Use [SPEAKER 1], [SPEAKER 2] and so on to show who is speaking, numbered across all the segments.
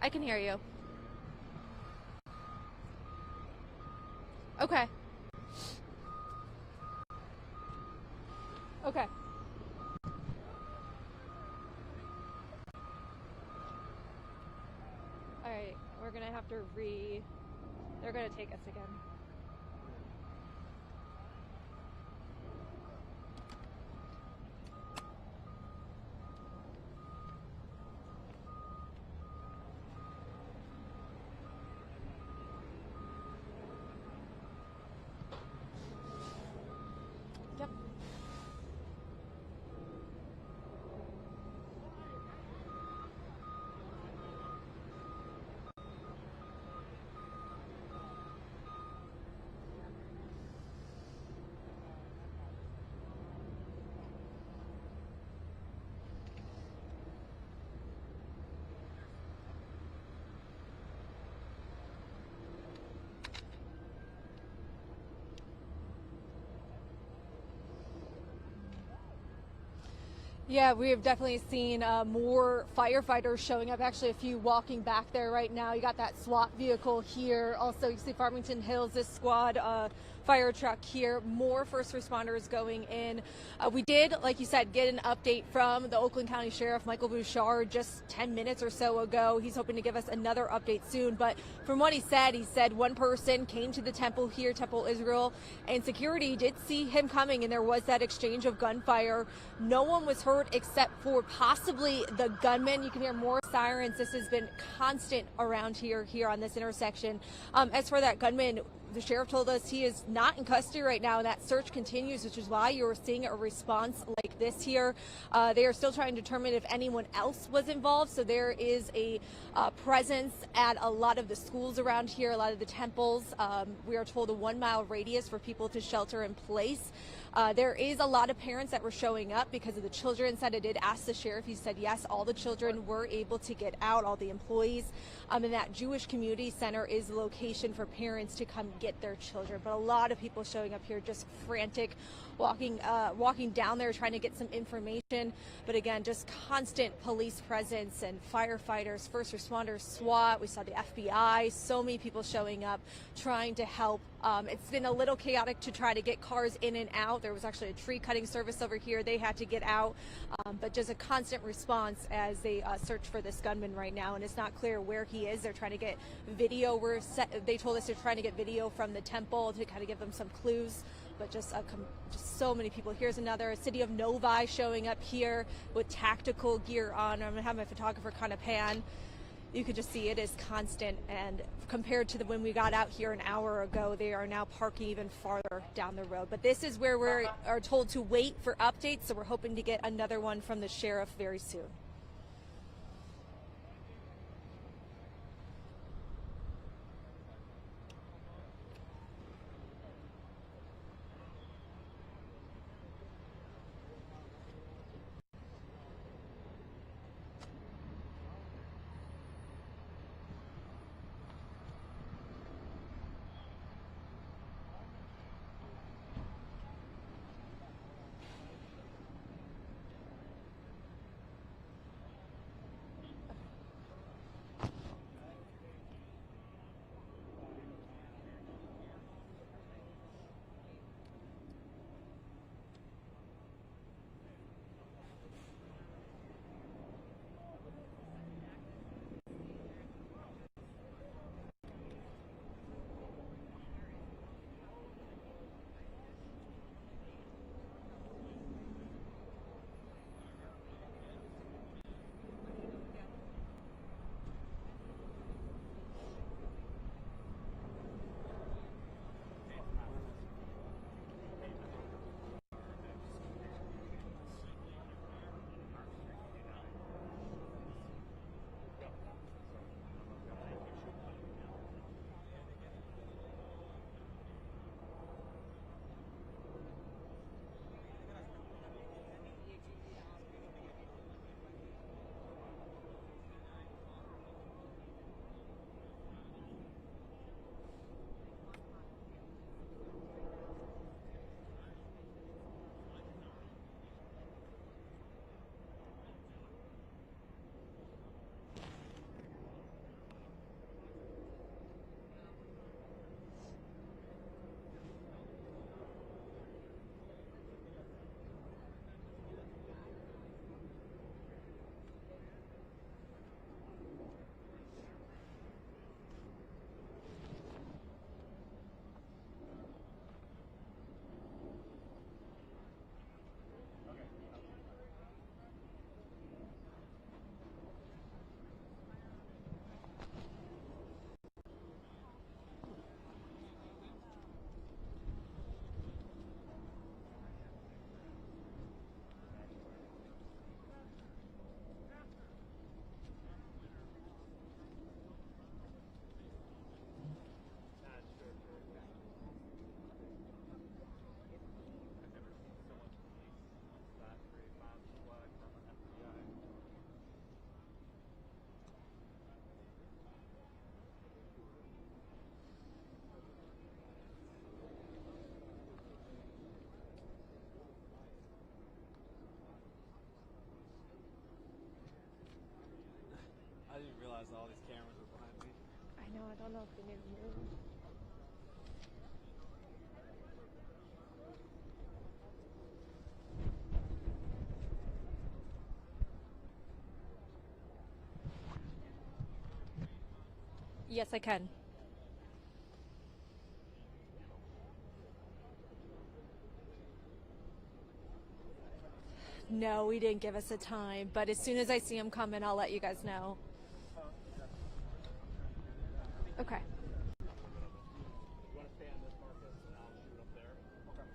[SPEAKER 1] I can hear you. Okay. Okay. All right, we're gonna have to they're gonna take us again. Yep. Yeah, we have definitely seen more firefighters showing up. Actually, a few walking back there right now. You got that SWAT vehicle here. Also, you see Farmington Hills, this squad fire truck here. More first responders going in. We did, like you said, get an update from the Oakland County Sheriff, Michael Bouchard, just 10 minutes or so ago. He's hoping to give us another update soon. But from what he said one person came to the temple here, Temple Israel, and security did see him coming, and there was that exchange of gunfire. No one was hurt except for possibly the gunman. You can hear more sirens. This has been constant around here on this intersection. As for that gunman, the sheriff told us he is not in custody right now, and that search continues, which is why you're seeing a response like this here. They are still trying to determine if anyone else was involved, so there is a presence at a lot of the schools around here, a lot of the temples. We are told a 1 mile radius for people to shelter in place. There is a lot of parents that were showing up because of the children. Said I did ask the sheriff. He said yes, all the children were able to get out, all the employees. And that Jewish community center is the location for parents to come get their children. But a lot of people showing up here just frantic, walking down there trying to get some information. But again, just constant police presence and firefighters, first responders, SWAT. We saw the FBI, so many people showing up trying to help. It's been a little chaotic to try to get cars in and out. There was actually a tree cutting service over here. They had to get out, but just a constant response as they search for this gunman right now. And it's not clear where he is. They're trying to get video. They told us they're trying to get video from the temple to kind of give them some clues. But just so many people. Here's another city of Novi showing up here with tactical gear on. I'm gonna have my photographer kind of pan. You could just see it is constant, and compared to when we got out here an hour ago, they are now parking even farther down the road. But this is where we are told to wait for updates, so we're hoping to get another one from the sheriff very soon.
[SPEAKER 2] realized all these cameras were behind me.
[SPEAKER 1] I know, I don't know if they need to move. Yes, I can. No, we didn't give us a time, but as soon as I see him coming, I'll let you guys know. Okay.
[SPEAKER 2] You want to stay on this Marcus, and I'll shoot up there? Okay.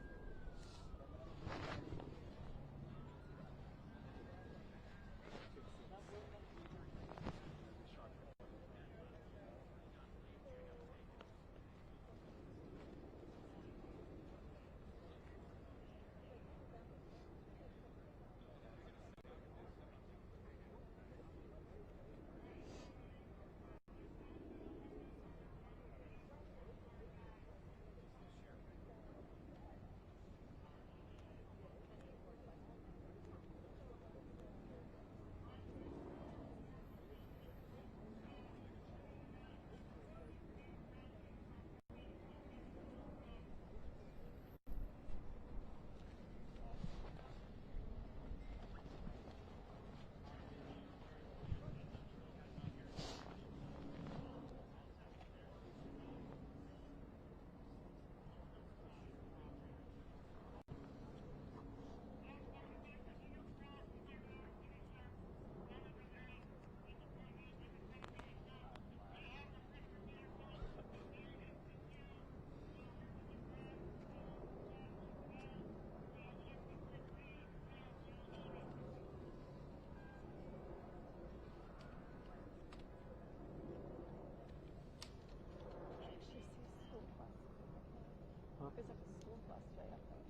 [SPEAKER 1] There's like a school bus right up there.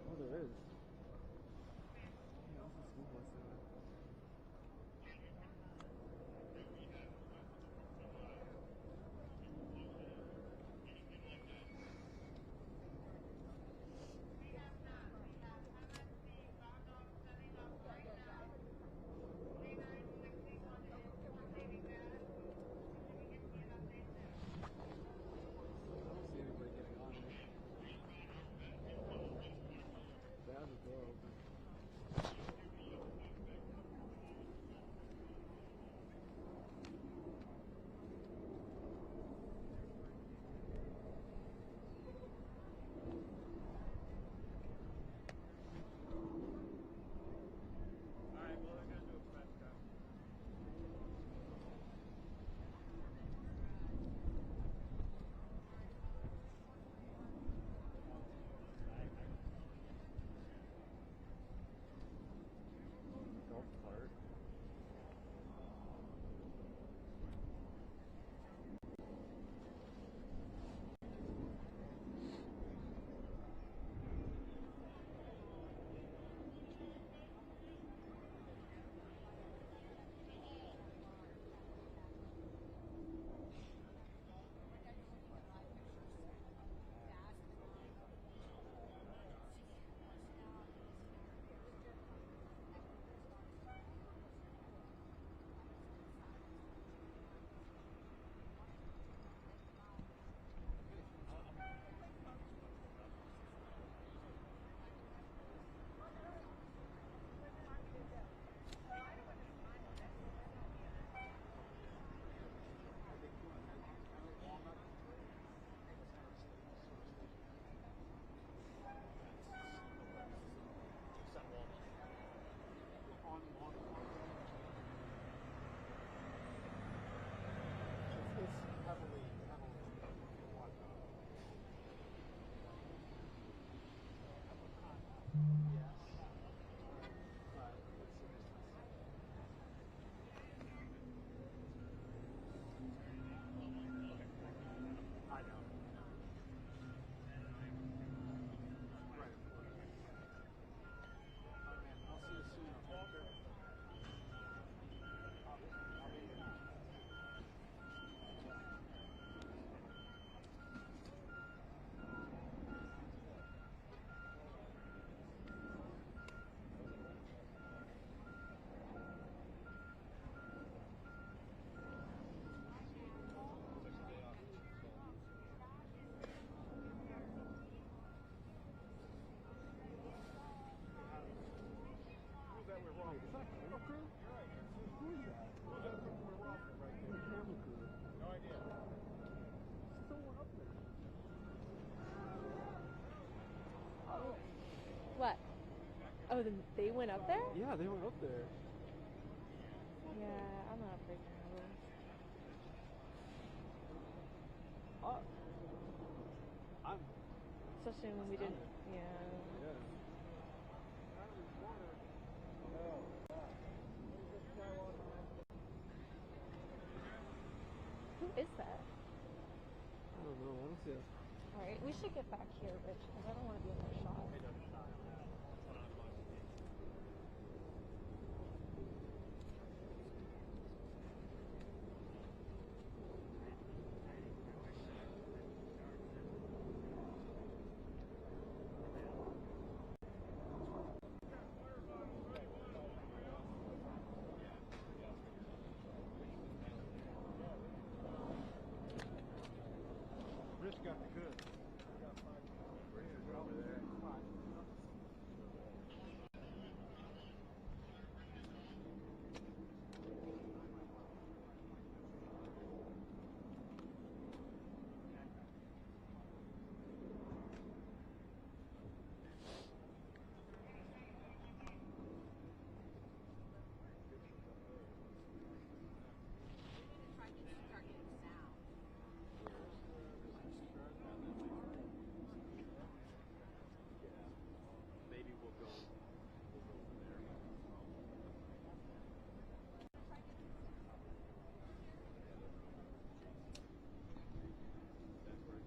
[SPEAKER 2] Oh, there is. Yeah, there's a school bus there. I don't see anybody getting on it.
[SPEAKER 1] Oh, then they went up there?
[SPEAKER 2] Yeah, they went up there.
[SPEAKER 1] Yeah, I'm not freaking out.
[SPEAKER 2] I'm.
[SPEAKER 1] Especially when we didn't. Yeah.
[SPEAKER 2] Yeah.
[SPEAKER 1] Who is that?
[SPEAKER 2] I don't know. I don't see us.
[SPEAKER 1] All right, we should get back here, Rich, because I don't want to be in their shot.
[SPEAKER 3] Rich got the goods. Rich is over there. Maybe we'll go over there. That's where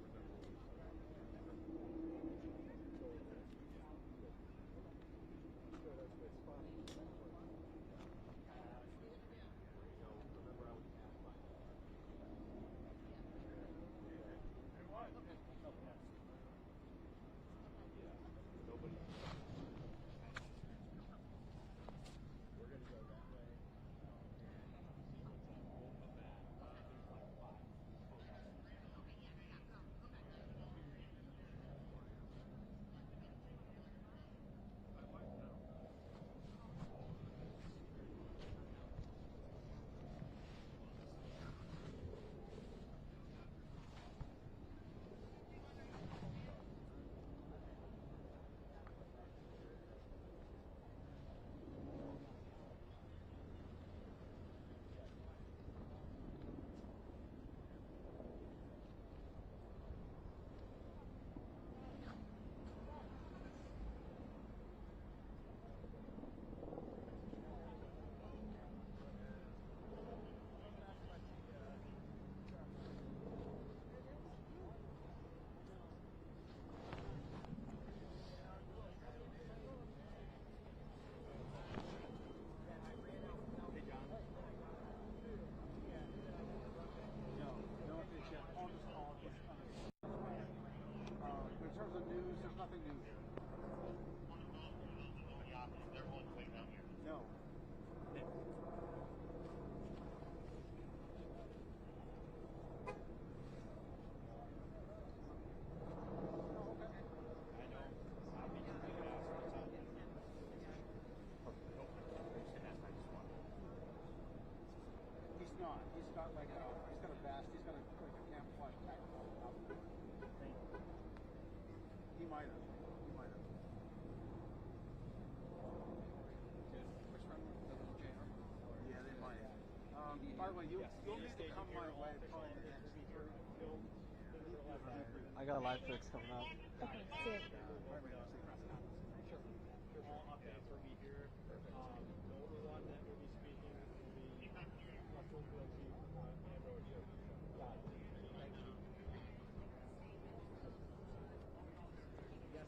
[SPEAKER 3] in terms of news, there's nothing new here. No. He's not. He's got like he's got a vest. He's got like a camouflage tactical outfit. He might have. He might have. Which one? Yeah, they might. By the way, you'll need to come my way probably next week.
[SPEAKER 2] I got a live fix coming up.
[SPEAKER 1] Okay, see you.
[SPEAKER 3] All updates will be here. The only one that will be speaking will be Russell Wilkie and Roger. Got it. Thank you. Yes,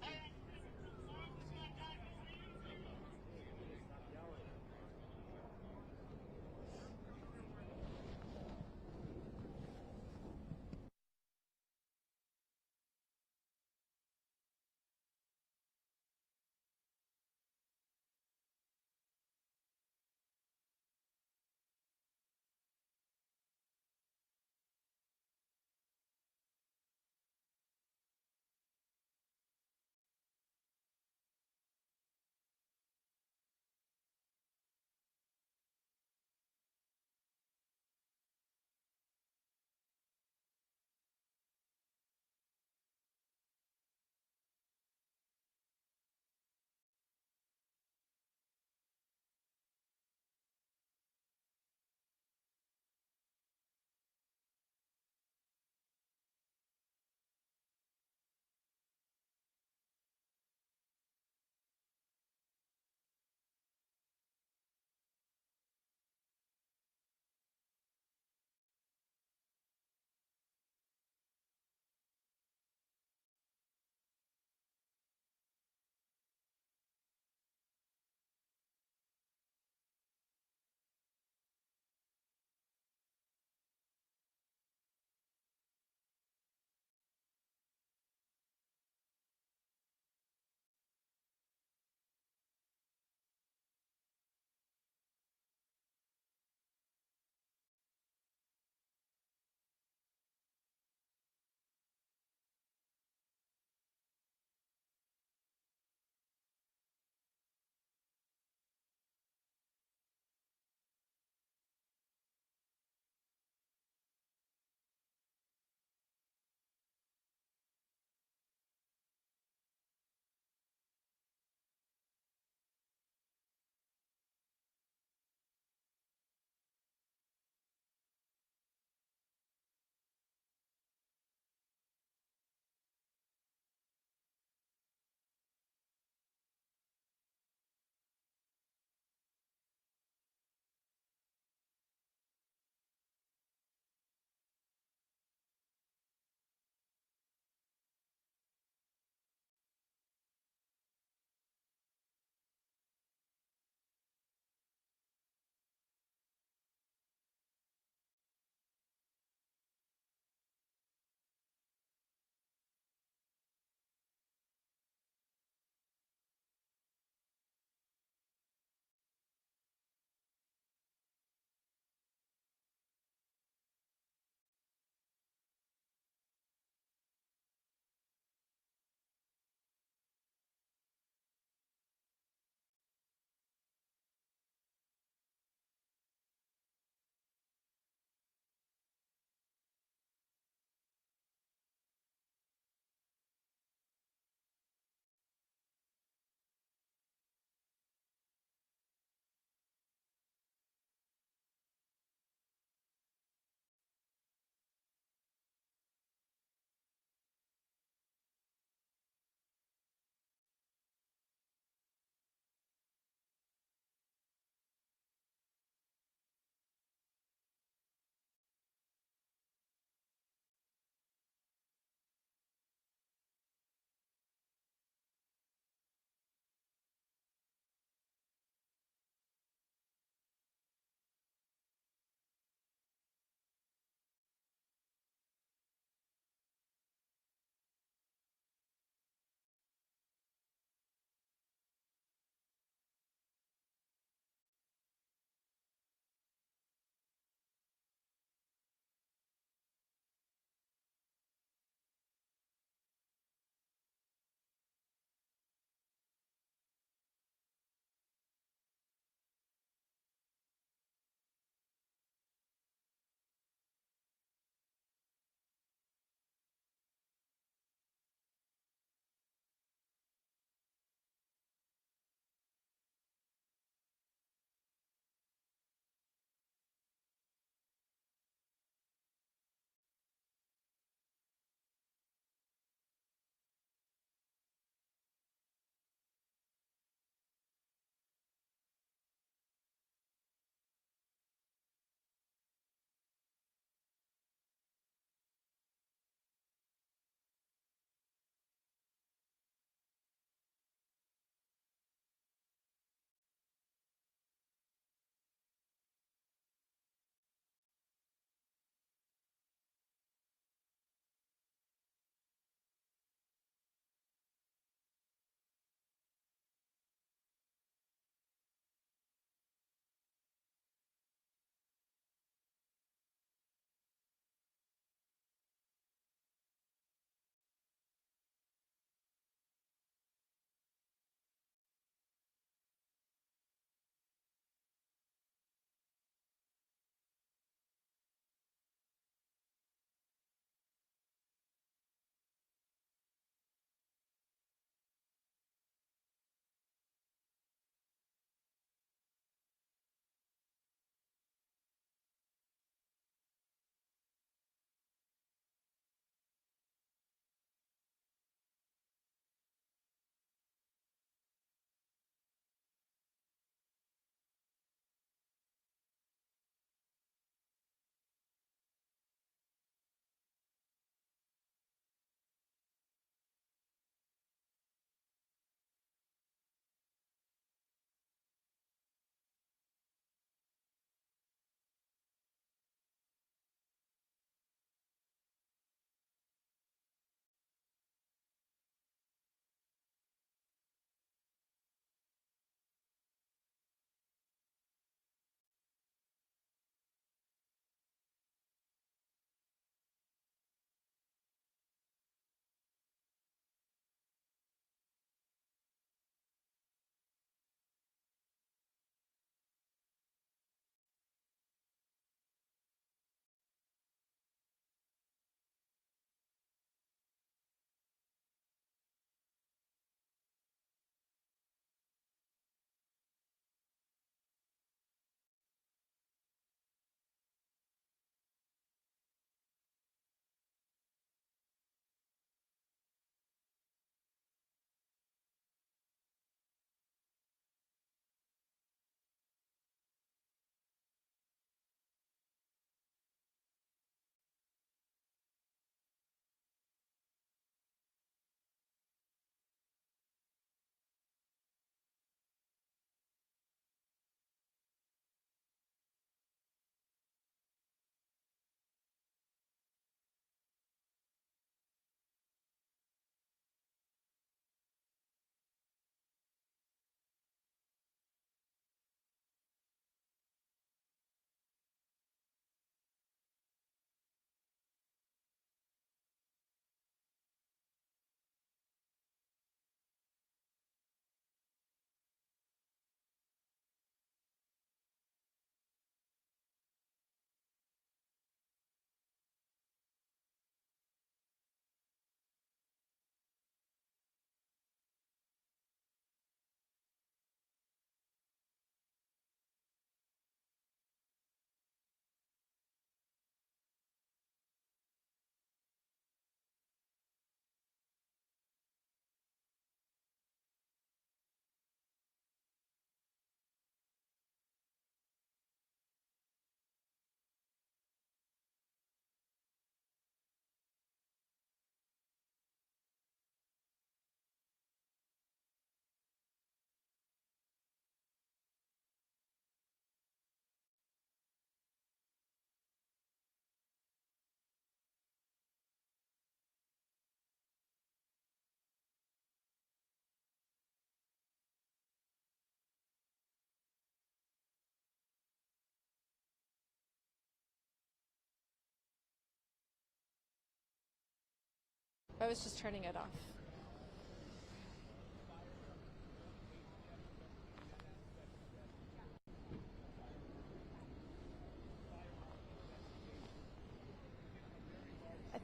[SPEAKER 1] I was just turning it off.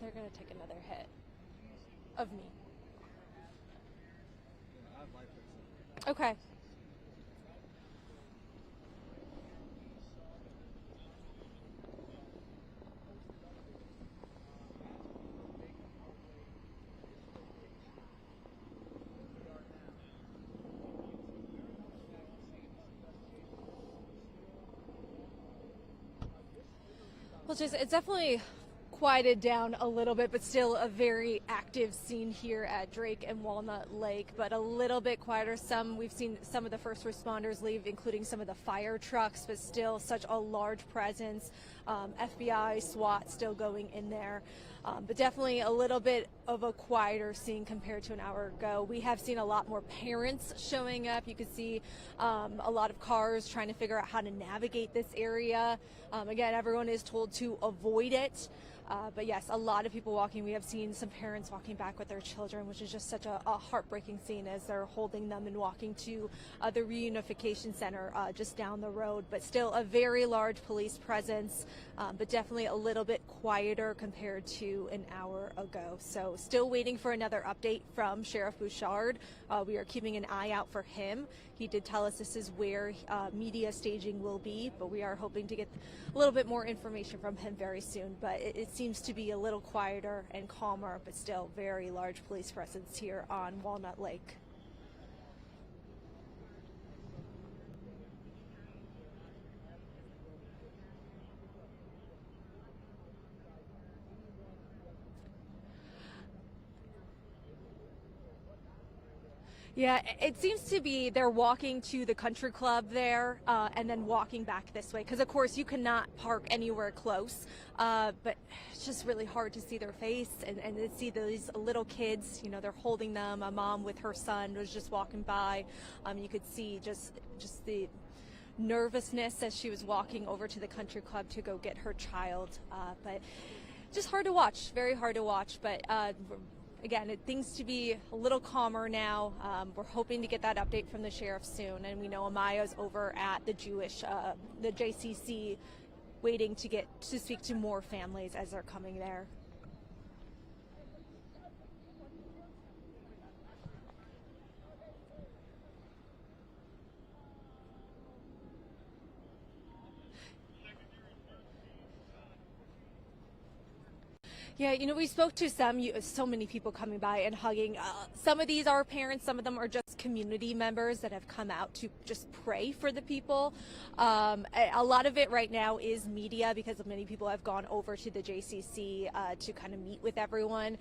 [SPEAKER 1] They're going to take another hit of me. Okay. Well, just it's definitely quieted down a little bit, but still a very active scene here at Drake and Walnut Lake, but a little bit quieter. We've seen some of the first responders leave, including some of the fire trucks, but still such a large presence. FBI, SWAT still going in there. But definitely a little bit of a quieter scene compared to an hour ago. We have seen a lot more parents showing up. You can see a lot of cars trying to figure out how to navigate this area. Again, everyone is told to avoid it. But yes, a lot of people walking. We have seen some parents walking back with their children, which is just such a heartbreaking scene as they're holding them and walking to the reunification center just down the road. But still a very large police presence, but definitely a little bit quieter compared to an hour ago. So still waiting for another update from Sheriff Bouchard. We are keeping an eye out for him. He did tell us this is where media staging will be, but we are hoping to get a little bit more information from him very soon. But it seems to be a little quieter and calmer, but still very large police presence here on Walnut Lake. Yeah, it seems to be they're walking to the country club there and then walking back this way because, of course, you cannot park anywhere close. But it's just really hard to see their face and to see these little kids. You know, they're holding them. A mom with her son was just walking by. You could see just the nervousness as she was walking over to the country club to go get her child. But just hard to watch, very hard to watch. But again, it seems to be a little calmer now. We're hoping to get that update from the sheriff soon, and we know Amaya's over at the the JCC, waiting to speak to more families as they're coming there. Yeah, you know, we spoke to so many people coming by and hugging. Some of these are parents, some of them are just community members that have come out to just pray for the people. A lot of it right now is media because many people have gone over to the JCC to kind of meet with everyone.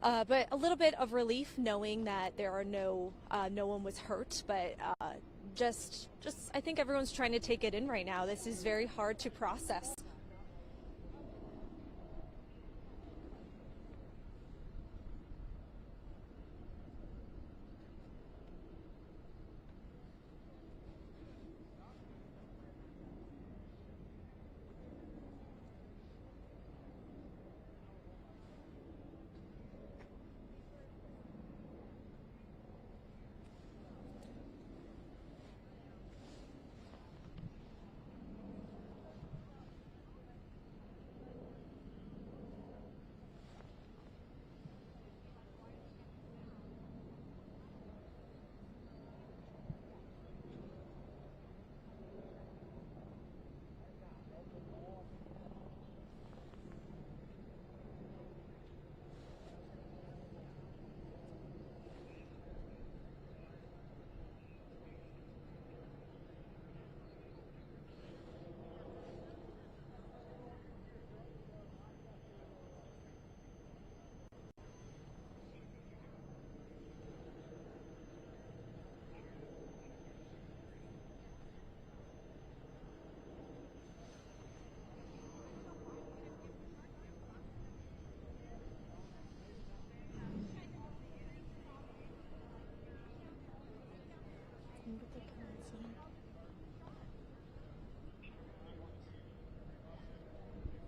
[SPEAKER 1] But a little bit of relief knowing that there are no one was hurt, but just I think everyone's trying to take it in right now. This is very hard to process.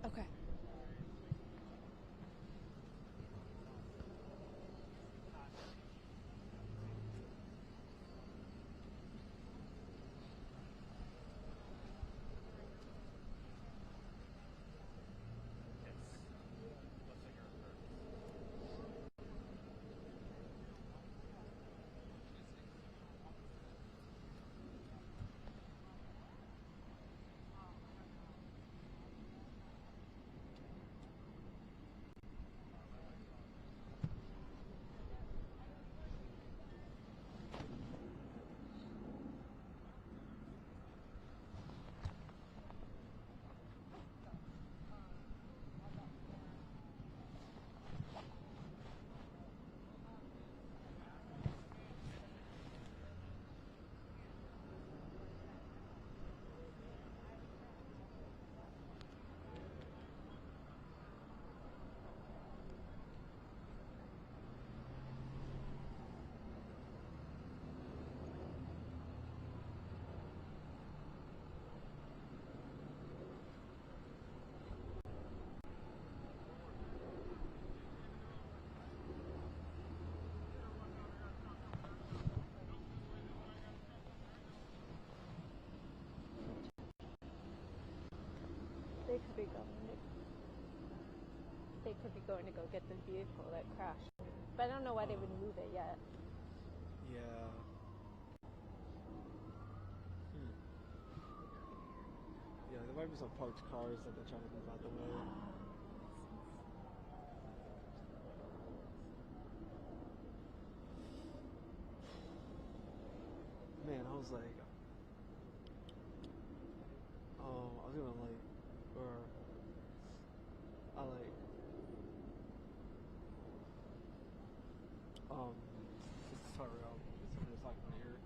[SPEAKER 1] Okay. They could be going to go get the vehicle that crashed. But I don't know why they would move it yet.
[SPEAKER 2] Yeah. Yeah, there might be some parked cars that they're trying to move out the way. Man, I was like, I was gonna like, or I like, sorry, somebody was talking in my ear.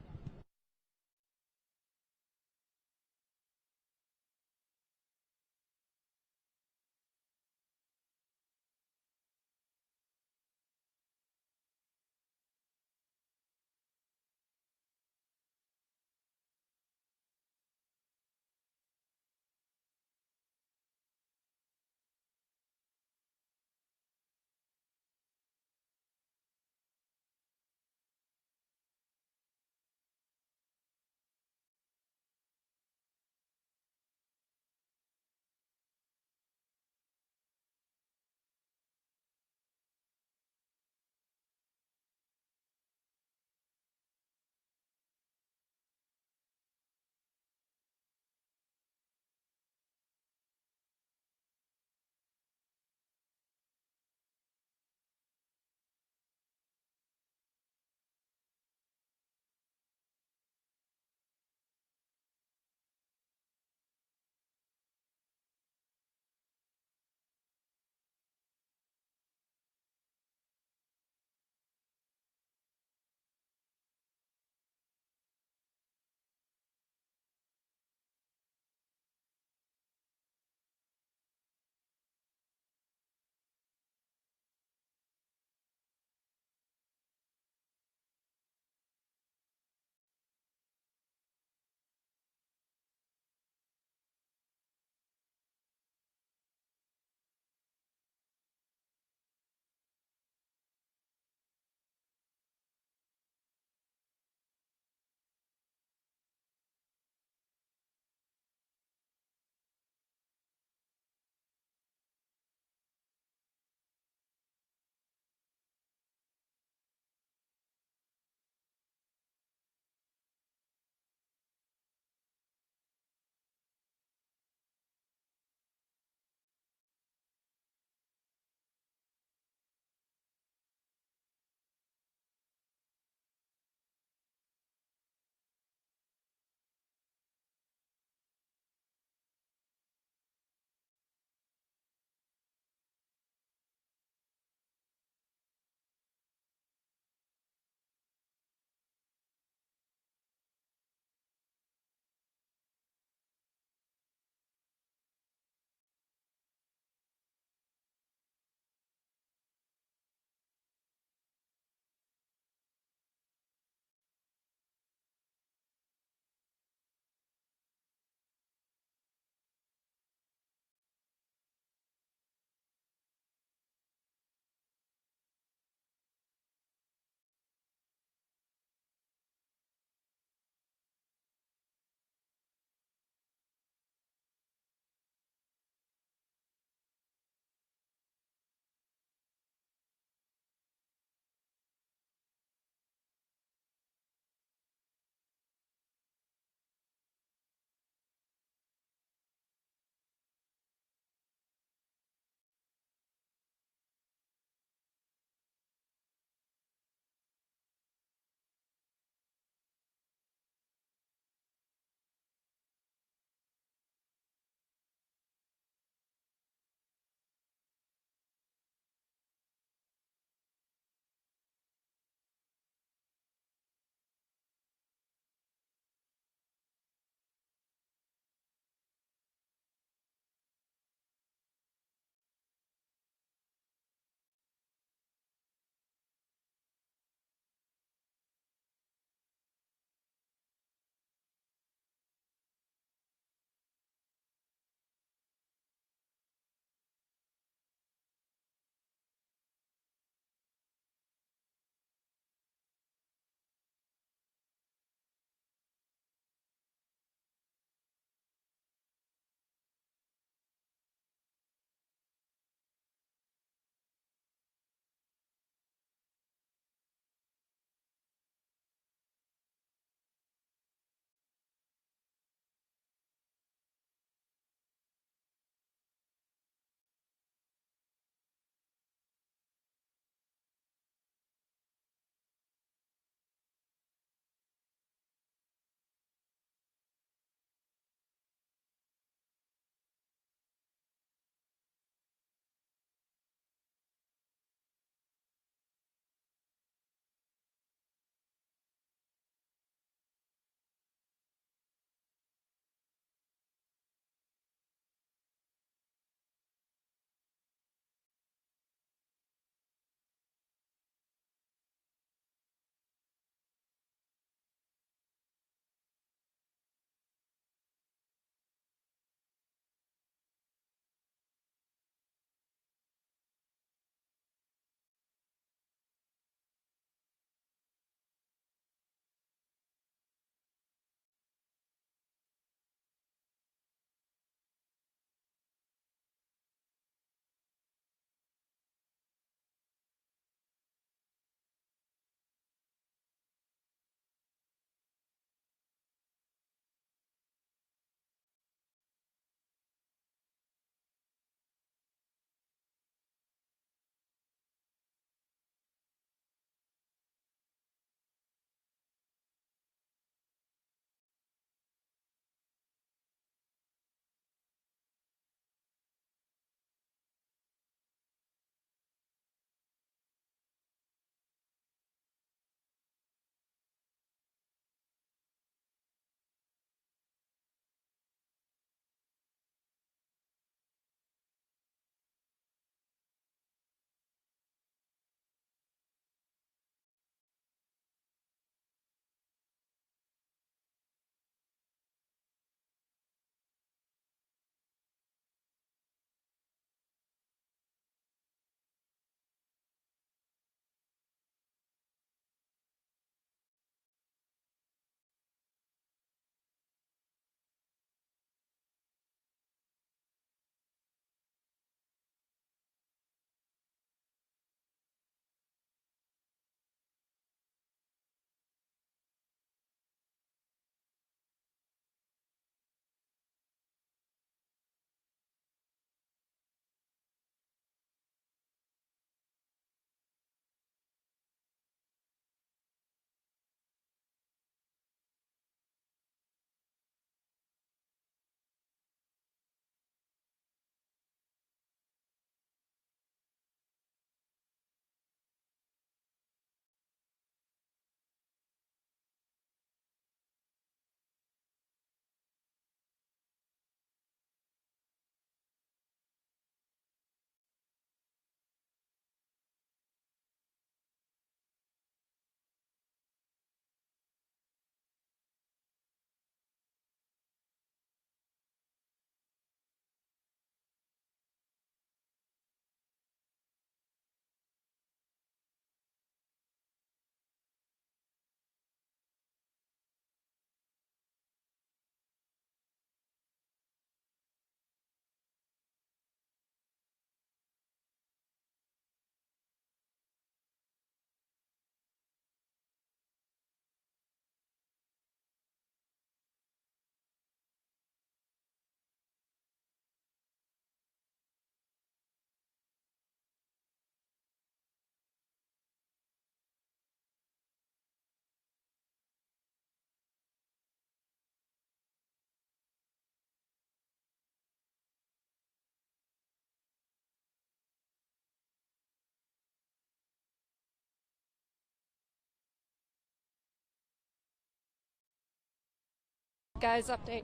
[SPEAKER 1] guys, update.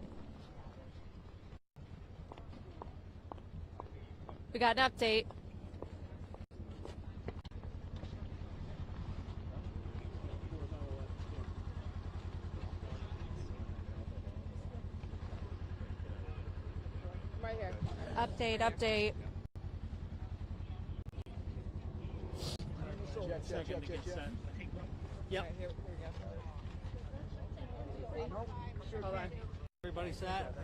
[SPEAKER 1] We got an update.
[SPEAKER 4] Right here.
[SPEAKER 1] Update.
[SPEAKER 3] Second to get set.
[SPEAKER 5] Yep.
[SPEAKER 4] Right, here we go.
[SPEAKER 5] Hold on. Everybody set?
[SPEAKER 4] Hold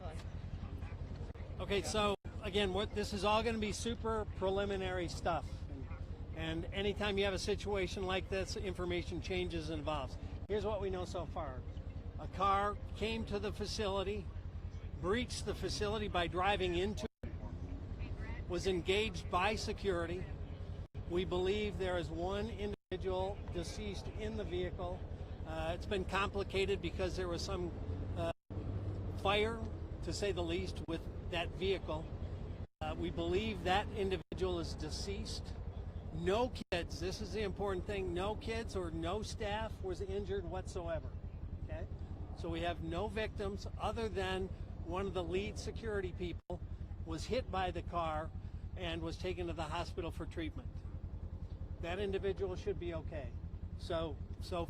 [SPEAKER 4] on.
[SPEAKER 5] Okay, so again, this is all going to be super preliminary stuff. And anytime you have a situation like this, information changes and evolves. Here's what we know so far. A car came to the facility, breached the facility by driving into it, was engaged by security. We believe there is one individual deceased in the vehicle. It's been complicated because there was some fire, to say the least, with that vehicle. We believe that individual is deceased. No kids, this is the important thing, no kids or no staff was injured whatsoever. Okay? So we have no victims other than one of the lead security people was hit by the car and was taken to the hospital for treatment. That individual should be okay. So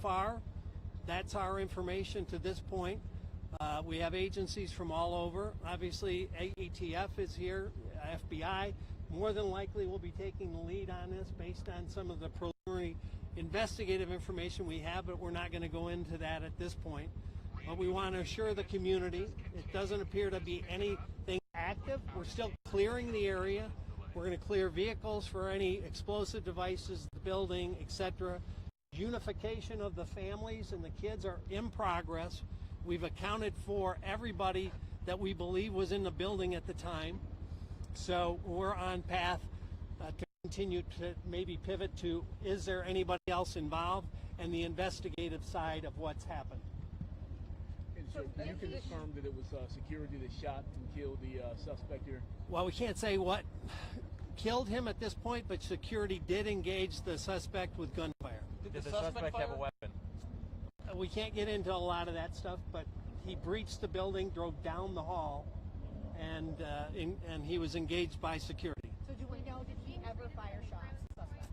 [SPEAKER 5] far, that's our information to this point. We have agencies from all over. Obviously, AETF is here, FBI. More than likely will be taking the lead on this based on some of the preliminary investigative information we have, but we're not going to go into that at this point. But we want to assure the community it doesn't appear to be anything active. We're still clearing the area. We're going to clear vehicles for any explosive devices, the building, etc. Unification of the families and the kids are in progress. We've accounted for everybody that we believe was in the building at the time. So we're on path to continue to maybe pivot to, is there anybody else involved, and the investigative side of what's happened.
[SPEAKER 2] And so you confirmed that it was security that shot and killed the suspect here?
[SPEAKER 5] Well, we can't say what killed him at this point, but security did engage the suspect with gunfire.
[SPEAKER 3] Did the suspect have a weapon?
[SPEAKER 5] We can't get into a lot of that stuff, but he breached the building, drove down the hall, and he was engaged by security.
[SPEAKER 6] So do we know, did he ever fire shots, the suspect?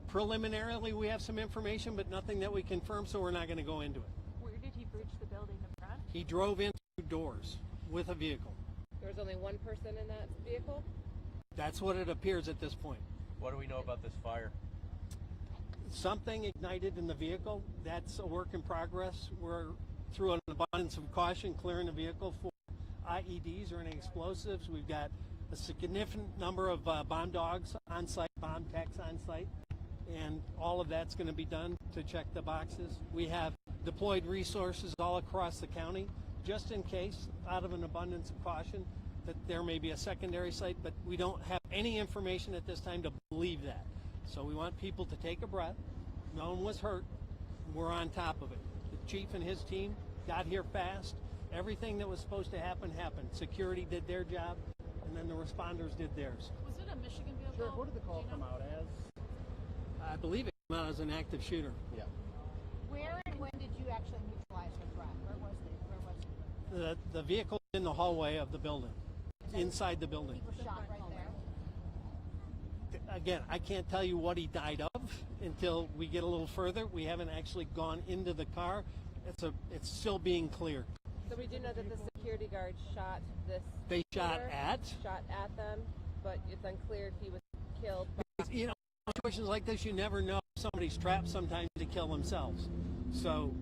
[SPEAKER 5] Preliminarily, we have some information, but nothing that we confirm, so we're not going to go into it.
[SPEAKER 7] Where did he breach the building? The front?
[SPEAKER 5] He drove in through doors with a vehicle.
[SPEAKER 4] There was only one person in that vehicle?
[SPEAKER 5] That's what it appears at this point.
[SPEAKER 3] What do we know about this fire?
[SPEAKER 5] Something ignited in the vehicle. That's a work in progress. We're, through an abundance of caution, clearing the vehicle for IEDs or any explosives. We've got a significant number of bomb dogs on site, bomb techs on site, and all of that's going to be done to check the boxes. We have deployed resources all across the county, just in case, out of an abundance of caution, that there may be a secondary site, but we don't have any information at this time to believe that. So we want people to take a breath. No one was hurt. We're on top of it. The chief and his team got here fast. Everything that was supposed to happen happened. Security did their job, and then the responders did theirs.
[SPEAKER 6] Was it a Michigan vehicle?
[SPEAKER 2] Sheriff, what did the call come out as?
[SPEAKER 5] I believe it came out as an active shooter.
[SPEAKER 2] Yeah.
[SPEAKER 6] Where and when did you actually neutralize the threat? Where was he?
[SPEAKER 5] The vehicle in the hallway of the building, inside the building.
[SPEAKER 6] He was shot right there.
[SPEAKER 5] Again, I can't tell you what he died of until we get a little further. We haven't actually gone into the car. It's still being cleared.
[SPEAKER 4] So we do know that the security guard shot this
[SPEAKER 5] They shot
[SPEAKER 4] shooter,
[SPEAKER 5] at.
[SPEAKER 4] them, but it's unclear if he was killed.
[SPEAKER 5] You know, situations like this, you never know. Somebody's trapped sometimes to kill themselves. So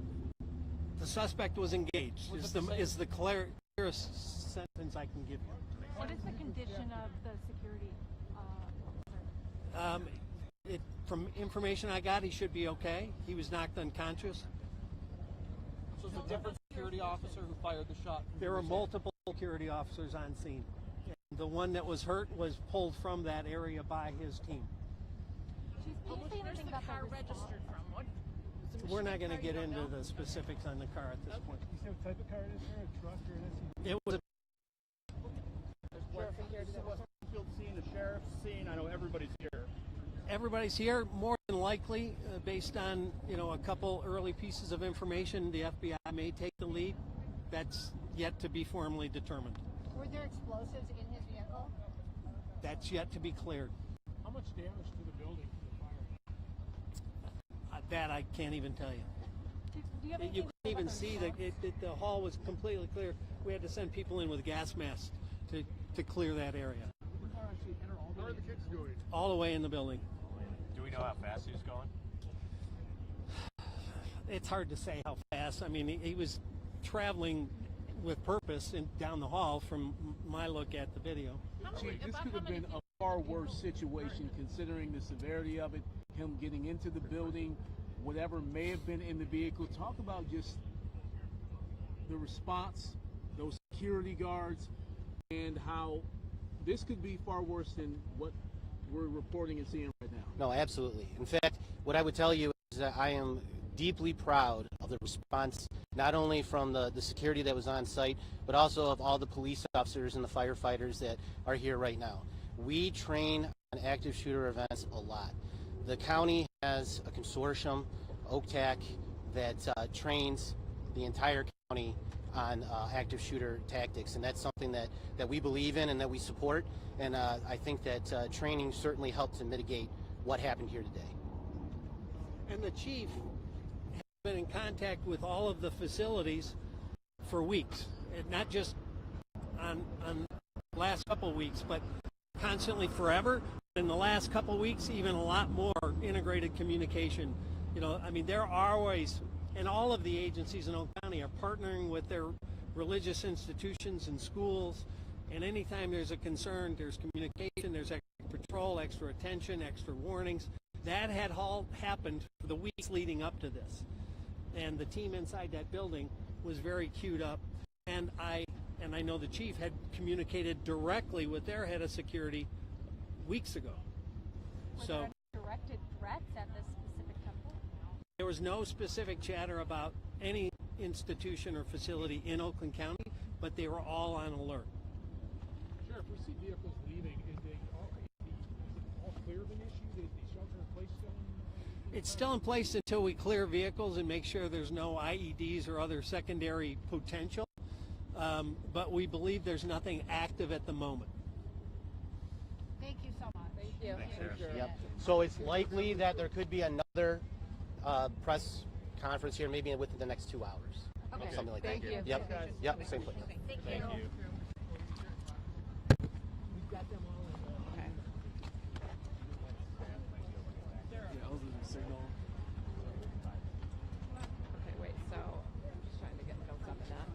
[SPEAKER 5] the suspect was engaged. Is the clearest sentence I can give you.
[SPEAKER 7] What is the condition of the security officer?
[SPEAKER 5] From information I got, he should be okay. He was knocked unconscious.
[SPEAKER 2] So it's a different security officer who fired the shot?
[SPEAKER 5] There were multiple security officers on scene. And the one that was hurt was pulled from that area by his team.
[SPEAKER 7] Can you say anything about the registered from? What?
[SPEAKER 5] We're not going to get into the specifics on the car at this point.
[SPEAKER 2] You said what type of car it is, there? A truck or an SUV?
[SPEAKER 5] It was a
[SPEAKER 4] There's one from here to
[SPEAKER 2] This is a West Bloomfield scene, the sheriff's scene. I know everybody's here.
[SPEAKER 5] everybody's here. More than likely, based on a couple early pieces of information, the FBI may take the lead. That's yet to be formally determined.
[SPEAKER 6] Were there explosives in his vehicle?
[SPEAKER 5] That's yet to be cleared.
[SPEAKER 3] How much damage to the building from the fire?
[SPEAKER 5] That I can't even tell you.
[SPEAKER 6] Do you have
[SPEAKER 5] You couldn't even see that the hall was completely clear. We had to send people in with gas masks to clear that area.
[SPEAKER 3] How are the kids doing?
[SPEAKER 5] All the way in the building.
[SPEAKER 8] Do we know how fast he was going?
[SPEAKER 5] It's hard to say how fast. I mean, he was traveling with purpose down the hall from my look at the video.
[SPEAKER 2] Chief, this could have been a far worse situation considering the severity of it, him getting into the building, whatever may have been in the vehicle. Talk about just the response, those security guards, and how this could be far worse than what we're reporting and seeing right now.
[SPEAKER 9] No, absolutely. In fact, what I would tell you is that I am deeply proud of the response, not only from the security that was on site, but also of all the police officers and the firefighters that are here right now. We train on active shooter events a lot. The county has a consortium, OCTAC, that trains the entire county on active shooter tactics, and that's something that we believe in and that we support, and I think that training certainly helped to mitigate what happened here today.
[SPEAKER 5] And the chief has been in contact with all of the facilities for weeks, and not just on the last couple of weeks, but constantly forever. In the last couple of weeks, even a lot more integrated communication. I mean, there are always, and all of the agencies in Oak County are partnering with their religious institutions and schools, and anytime there's a concern, there's communication, there's extra patrol, extra attention, extra warnings. That had all happened for the weeks leading up to this. And the team inside that building was very queued up, and I know the chief had communicated directly with their head of security weeks ago.
[SPEAKER 6] Were there any directed threats at this specific temple?
[SPEAKER 5] There was no specific chatter about any institution or facility in Oakland County, but they were all on alert.
[SPEAKER 3] Sheriff, we see vehicles leaving. Is it all clear of an issue? Is the shelter in place still?
[SPEAKER 5] It's still in place until we clear vehicles and make sure there's no IEDs or other secondary potential. But we believe there's nothing active at the moment.
[SPEAKER 6] Thank you so much.
[SPEAKER 4] Thank you.
[SPEAKER 8] Thanks, Sheriff.
[SPEAKER 9] Yep. So it's likely that there could be another press conference here, maybe within the next 2 hours.
[SPEAKER 6] Okay.
[SPEAKER 9] Something like
[SPEAKER 4] Thank
[SPEAKER 9] that.
[SPEAKER 4] you.
[SPEAKER 9] Yep. Yep. Same place.
[SPEAKER 6] Thank
[SPEAKER 8] Thank you.
[SPEAKER 4] Okay, wait, so I'm just trying to get notes up in that.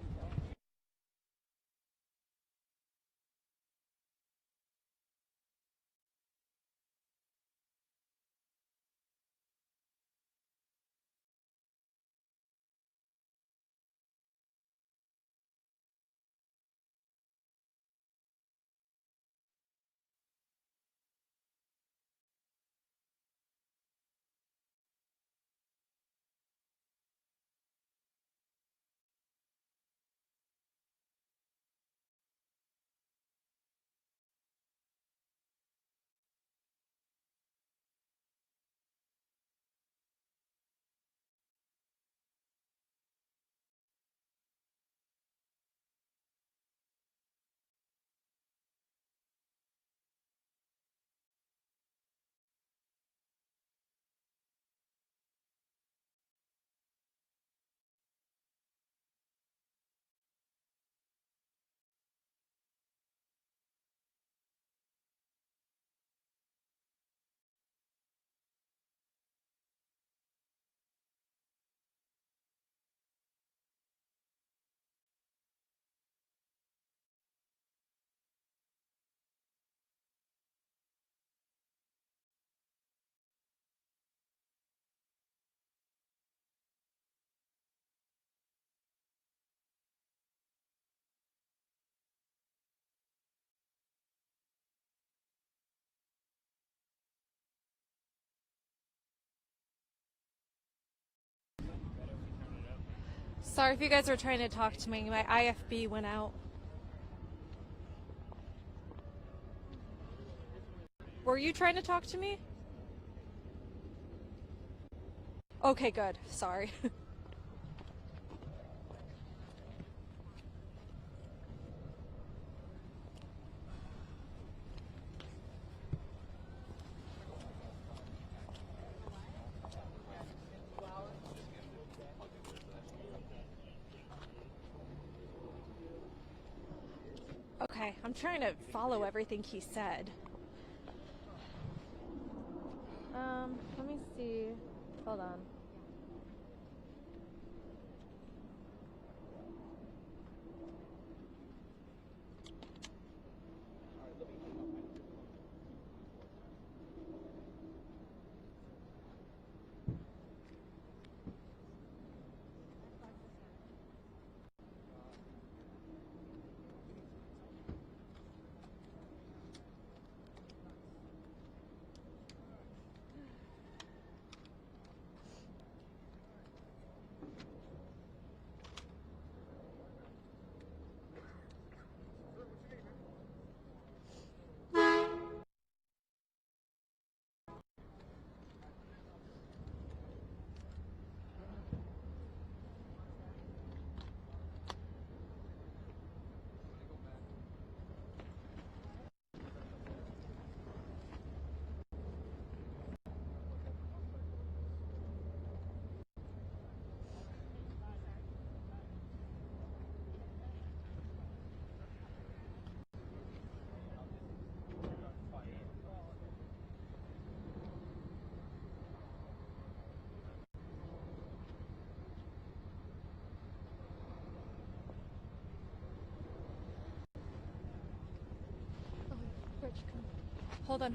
[SPEAKER 1] Sorry if you guys are trying to talk to me. My IFB went out. Were you trying to talk to me? Okay, good. Sorry. Okay, I'm trying to follow everything he said. Let me see. Hold on.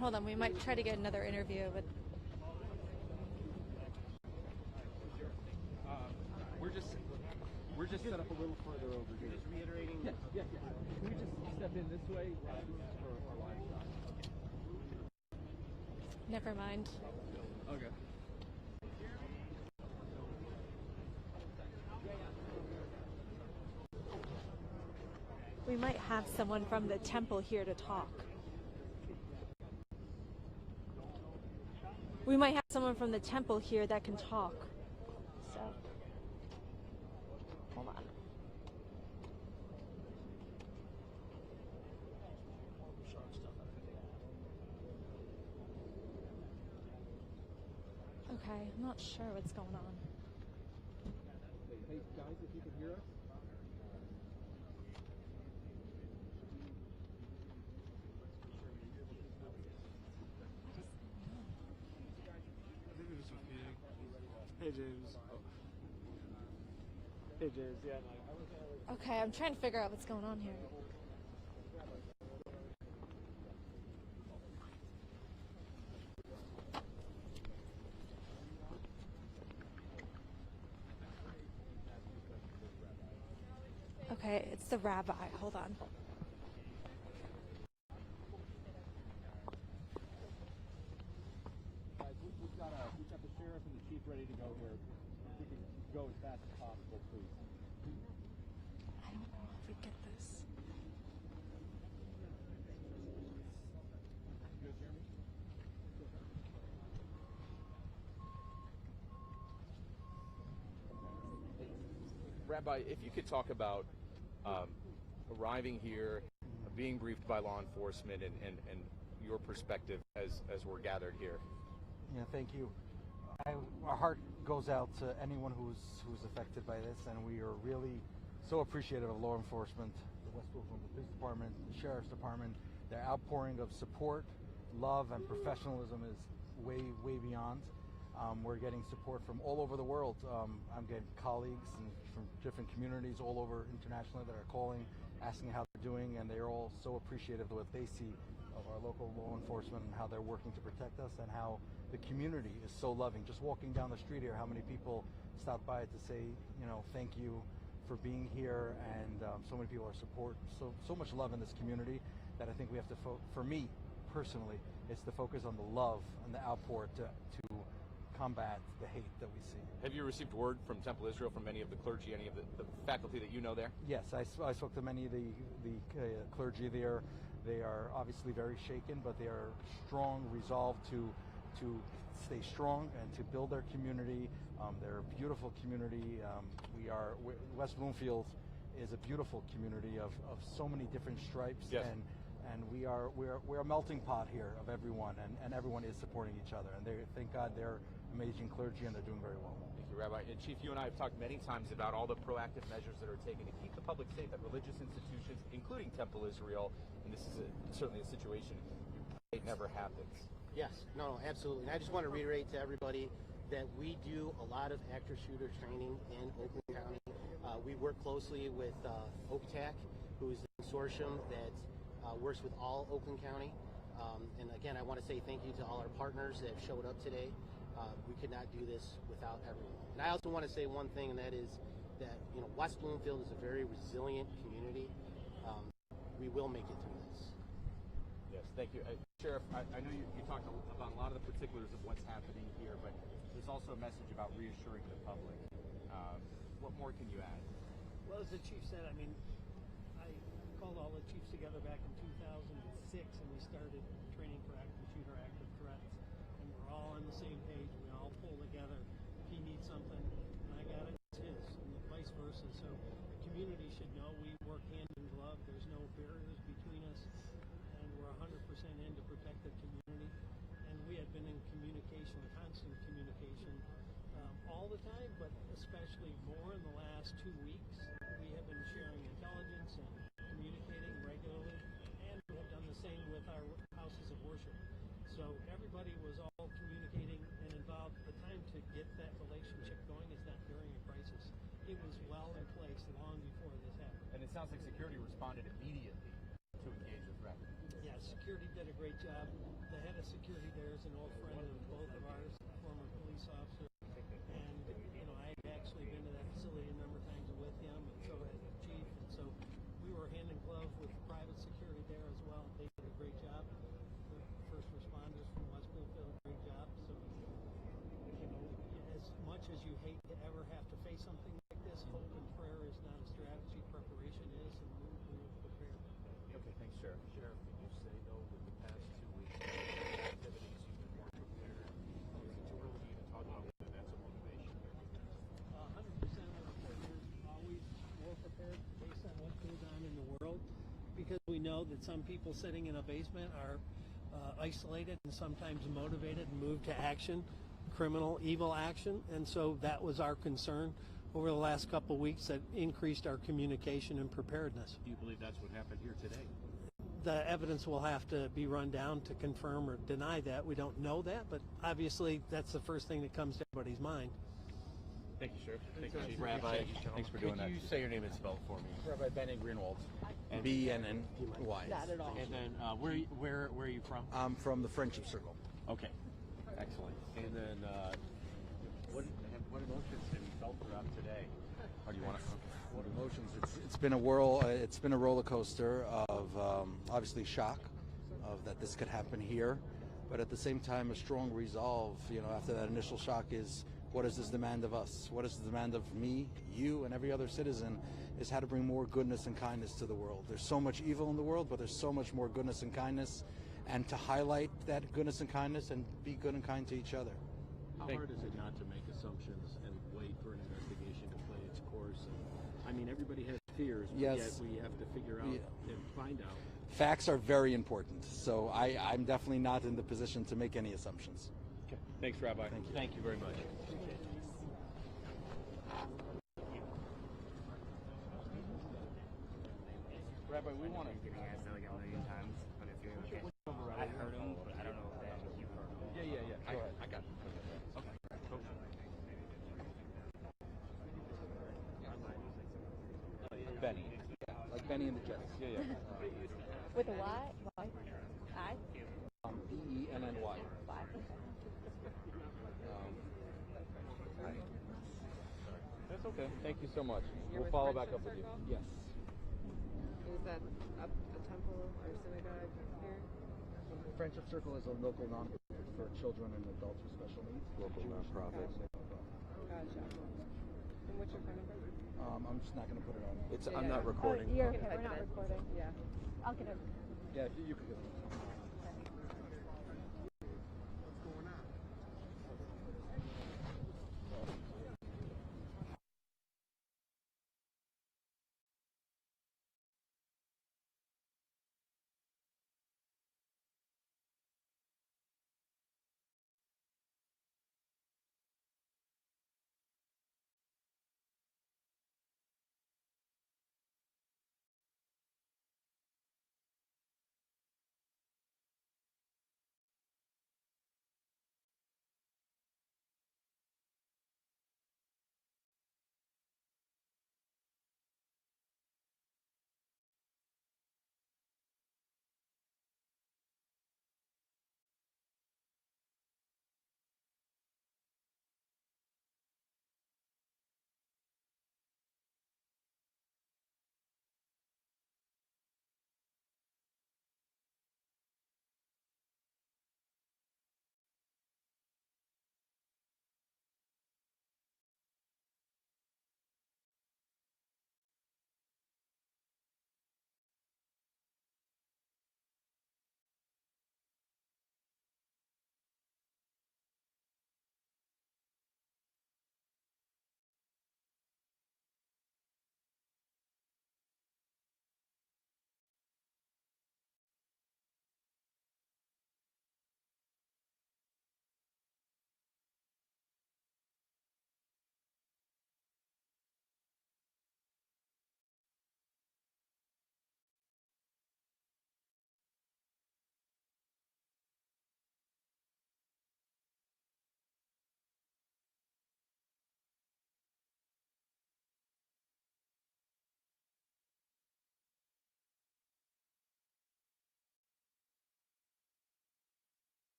[SPEAKER 1] Hold on. We might try to get another interview with.
[SPEAKER 10] We're just set up a little further over here.
[SPEAKER 9] Just reiterating.
[SPEAKER 10] Yeah. Can we just step in this way for our live shot?
[SPEAKER 1] Never mind.
[SPEAKER 10] Okay.
[SPEAKER 1] We might have someone from the temple here to talk. We might have someone from the temple here that can talk. So, hold on. Okay, I'm not sure what's going on.
[SPEAKER 10] Hey guys, if you can hear us.
[SPEAKER 3] Hey James. Hey James, yeah.
[SPEAKER 1] Okay, I'm trying to figure out what's going on here. Okay, it's the rabbi. Hold on.
[SPEAKER 10] Guys, we've got the sheriff and the chief ready to go here. If we can go as fast as possible, please.
[SPEAKER 1] I don't know if we get this.
[SPEAKER 10] You guys hear me?
[SPEAKER 11] Rabbi, if you could talk about arriving here, being briefed by law enforcement, and your perspective as we're gathered here.
[SPEAKER 12] Yeah, thank you. Our heart goes out to anyone who's affected by this, and we are really so appreciative of law enforcement, the West Bloomfield Police Department, the Sheriff's Department. Their outpouring of support, love, and professionalism is way beyond. We're getting support from all over the world. I'm getting colleagues from different communities all over internationally that are calling, asking how they're doing, and they're all so appreciative of what they see of our local law enforcement and how they're working to protect us, and how the community is so loving. Just walking down the street here, how many people stopped by to say, thank you for being here, and so many people are so much love in this community that I think we have to, for me personally, it's to focus on the love and the outpour to combat the hate that we see.
[SPEAKER 11] Have you received word from Temple Israel, from any of the clergy, any of the faculty that you know there?
[SPEAKER 12] Yes, I spoke to many of the clergy there. They are obviously very shaken, but they are strong, resolved to to stay strong and to build their community. They're a beautiful community. West Bloomfield is a beautiful community of so many different stripes,
[SPEAKER 11] yes.
[SPEAKER 12] and we're a melting pot here of everyone, and everyone is supporting each other. And thank God they're amazing clergy and they're doing very well.
[SPEAKER 11] Thank you, Rabbi. And Chief, you and I have talked many times about all the proactive measures that are taken to keep the public safe at religious institutions, including Temple Israel. And this is certainly a situation it never happens.
[SPEAKER 9] Yes, no, absolutely. And I just want to reiterate to everybody that we do a lot of active shooter training in Oakland County. We work closely with OCTAC, who's the consortium that works with all Oakland County. And again, I want to say thank you to all our partners that showed up today. We could not do this without everyone. And I also want to say one thing, and that is that West Bloomfield is a very resilient community. We will make it through this.
[SPEAKER 11] Yes, thank you. Sheriff, I know you talked about a lot of the particulars of what's happening here, but there's also a message about reassuring the public. What more can you add?
[SPEAKER 5] Well, as the chief said, I mean, I called all the chiefs together back in 2006, and we started training for active shooter, active threats, and we're all on the same page. We all pull together. If he needs something, and I got it, it's his, and vice versa. So the community should know we work hand in glove. There's no barriers between us, and we're 100% in to protect the community. And we have been in communication, constant communication, all the time, but especially more in the last 2 weeks. We have been sharing intelligence and communicating regularly, and we have done the same with our houses of worship. So everybody was all communicating and involved. The time to get that relationship going is not during a crisis. It was well in place long before this happened.
[SPEAKER 11] And it sounds like security responded immediately to engage with Rabbi.
[SPEAKER 5] Yeah, security did a great job. The head of security there is an old friend of both of ours, a former police officer. And, I'd actually been to that facility a number of times with him, and so had the chief. And so we were hand in glove with private security there as well. They did a great job. The first responders from West Bloomfield, great job. So, as much as you hate to ever have to face something like this, hope and prayer is not a strategy, preparation is, and we were prepared.
[SPEAKER 11] Okay, thanks, Sheriff.
[SPEAKER 8] Sheriff, can you say, though, with the past 2 weeks activities, you've been more prepared? Is it too early to even talk about whether that's a motivation?
[SPEAKER 5] 100% of the players always more prepared based on what goes on in the world, because we know that some people sitting in a basement are isolated and sometimes motivated and moved to action, criminal, evil action. And so that was our concern over the last couple of weeks, that increased our communication and preparedness.
[SPEAKER 8] Do you believe that's what happened here today?
[SPEAKER 5] The evidence will have to be run down to confirm or deny that. We don't know that, but obviously that's the first thing that comes to everybody's mind.
[SPEAKER 11] Thank you, Sheriff. Thank you, Chief.
[SPEAKER 8] Rabbi,
[SPEAKER 11] Thanks for doing that.
[SPEAKER 8] Could you say your name and spell it for me?
[SPEAKER 11] Rabbi Benny Greenwald.
[SPEAKER 12] BNNY.
[SPEAKER 4] Not at all.
[SPEAKER 8] And then where are you from?
[SPEAKER 12] I'm from the Friendship Circle.
[SPEAKER 8] Okay, excellent. And then what emotions have you felt throughout today? Or do you want to?
[SPEAKER 12] What emotions? It's been a roller coaster of obviously shock of that this could happen here, but at the same time a strong resolve. After that initial shock is, what does this demand of us? What does the demand of me, you, and every other citizen? Is how to bring more goodness and kindness to the world. There's so much evil in the world, but there's so much more goodness and kindness, and to highlight that goodness and kindness and be good and kind to each other.
[SPEAKER 8] How hard is it not to make assumptions and wait for an investigation to play its course? I mean, everybody has fears, but
[SPEAKER 12] yes.
[SPEAKER 8] Yet we have to figure out and find out.
[SPEAKER 12] Facts are very important, so I'm definitely not in the position to make any assumptions.
[SPEAKER 11] Okay. Thanks, Rabbi.
[SPEAKER 12] Thank you.
[SPEAKER 8] Thank you very much.
[SPEAKER 11] Rabbi, we want to.
[SPEAKER 13] Giving answer like a million times, but if you're okay. I heard him, but I don't know if you heard him.
[SPEAKER 11] Yeah. I got it. Okay. Cool. Benny.
[SPEAKER 12] Like Benny and the Jets.
[SPEAKER 11] Yeah.
[SPEAKER 4] With a Y? Y? I?
[SPEAKER 12] BENNY.
[SPEAKER 11] That's okay. Thank you so much. We'll follow back up with you. Yes.
[SPEAKER 4] Is that a temple or synagogue here?
[SPEAKER 12] Friendship Circle is a local nonprofit for children and adults with special needs.
[SPEAKER 11] Local nonprofit.
[SPEAKER 4] Gotcha. And what's your phone number?
[SPEAKER 12] I'm just not going to put it on.
[SPEAKER 11] I'm not recording.
[SPEAKER 6] You're okay. We're not recording.
[SPEAKER 4] Yeah.
[SPEAKER 6] I'll get it.
[SPEAKER 12] Yeah, you can get it.
[SPEAKER 5] What's going on?